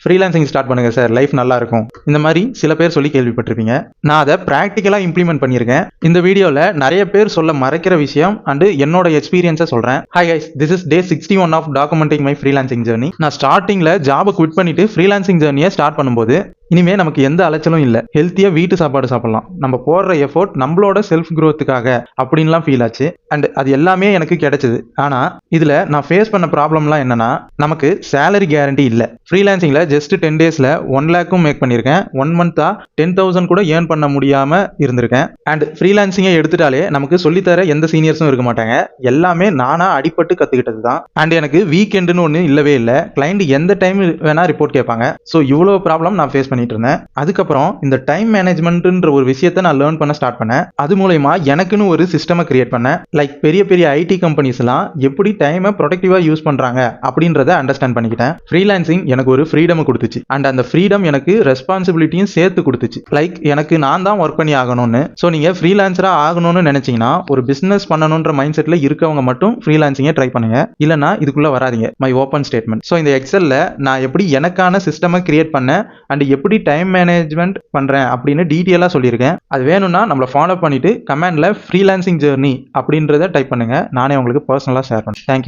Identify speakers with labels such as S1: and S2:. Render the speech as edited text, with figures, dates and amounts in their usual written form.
S1: Freelancing start பண்ணுங்க sir, life நல்லா இருக்கும். இந்த மாதிரி சில பேர் சொல்லி கேள்விப்பட்டிருப்பீங்க. நான் அதை ப்ராக்டிக்கலாக இம்ப்ளிமெண்ட் பண்ணியிருக்கேன். இந்த வீடியோவில் நிறைய பேர் சொல்ல மறைக்கிற விஷயம் அண்ட் என்னோட எக்ஸ்பீரியன்ஸை சொல்கிறேன். Hi guys, this is day 61 of documenting my freelancing journey. நான் ஸ்டார்டிங்கில் ஜாபை குவிட் பண்ணிட்டு ஃப்ரீலான்சிங் ஜர்னியை ஸ்டார்ட் பண்ணும்போது இனிமே நமக்கு எந்த அலைச்சலும் இல்லை, ஹெல்த்தியாக வீட்டு சாப்பாடு சாப்பிடலாம், நம்ம போடுற எஃபோர்ட் நம்மளோட செல்ஃப் க்ரோத்துக்காக அப்படின்லாம் ஃபீல் ஆச்சு. அண்ட் அது எல்லாமே எனக்கு கிடைச்சது. ஆனால் இதில் நான் ஃபேஸ் பண்ண ப்ராப்ளம்லாம் என்னன்னா, நமக்கு சேலரி கேரண்டி இல்லை. ஃப்ரீலான்சிங்கில் ஜஸ்ட் 10 டேஸில் 1 lakhம் மேக் பண்ணியிருக்கேன். 1 month 10,000 கூட ஏர்ன் பண்ண முடியாமல் இருந்திருக்கேன். அண்ட் ஃப்ரீலான்சிங்கை எடுத்துட்டாலே நமக்கு சொல்லித்தர எந்த சீனியர்ஸும் இருக்க மாட்டாங்க. எல்லாமே நானாக அடிப்பட்டு கற்றுக்கிட்டது தான். அண்ட் எனக்கு வீக்கெண்டுன்னு ஒன்று இல்லவே இல்லை. கிளைண்ட் எந்த டைம் வேணால் ரிப்போர்ட் கேட்பாங்க. ஸோ இவ்வளோ ப்ராப்ளம் நான் ஃபேஸ் பண்ணிட்டு இருந்தேன். அதுக்கப்புறம் இந்த டைம் மேனேஜ்மெண்ட்ன்ற ஒரு விஷயத்தை நான் லேர்ன் பண்ண ஸ்டார்ட் பண்ணேன். அது மூலயமா எனக்குன்னு ஒரு சிஸ்டமை கிரியேட் பண்ணேன். லைக் பெரிய பெரிய ஐடி கம்பெனிஸ்லாம் எப்படி டைமை ப்ரொடக்டிவாக யூஸ் பண்ணுறாங்க அப்படின்றத அண்டர்ஸ்டாண்ட் பண்ணிக்கிட்டேன். ஃப்ரீலான்சிங் எனக்கு ஒரு ஃப்ரீடம் கொடுத்துச்சு. அண்ட் அந்த ஃப்ரீடம் எனக்கு ரெஸ்பான்சிபிலிட்டியும் சேர்த்து கொடுத்துச்சு. லைக் எனக்கு நான் தான் ஒர்க் பண்ணி ஆகணும்னு. ஸோ நீங்கள் ஃப்ரீலான்சராக ஆகணும்னு நினைச்சீங்கன்னா, ஒரு பிஸ்னஸ் பண்ணணுன்ற மைண்ட் செட்டில் இருக்கவங்க மட்டும் ஃப்ரீலான்சிங்கை ட்ரை பண்ணுங்க. இல்லைனா இதுக்குள்ளே வராதிங்க. My open statement. ஸோ இந்த எக்ஸலில் நான் எப்படி எனக்கான சிஸ்டமை கிரியேட் பண்ணேன் அண்ட் எப்படி டைம் மேனேஜ்மெண்ட் பண்ணுறேன் அப்படின்னு டீட்டெயிலாக சொல்லியிருக்கேன். அது வேணும்னா நம்மளை ஃபாலோ பண்ணிட்டு கமெண்ட்ல ஃப்ரீலான்சிங் ஜர்னி அப்படின்றத டைப் பண்ணுங்க. நானே உங்களுக்கு பர்சனலாக ஷேர் பண்ணேன். தேங்க்யூ.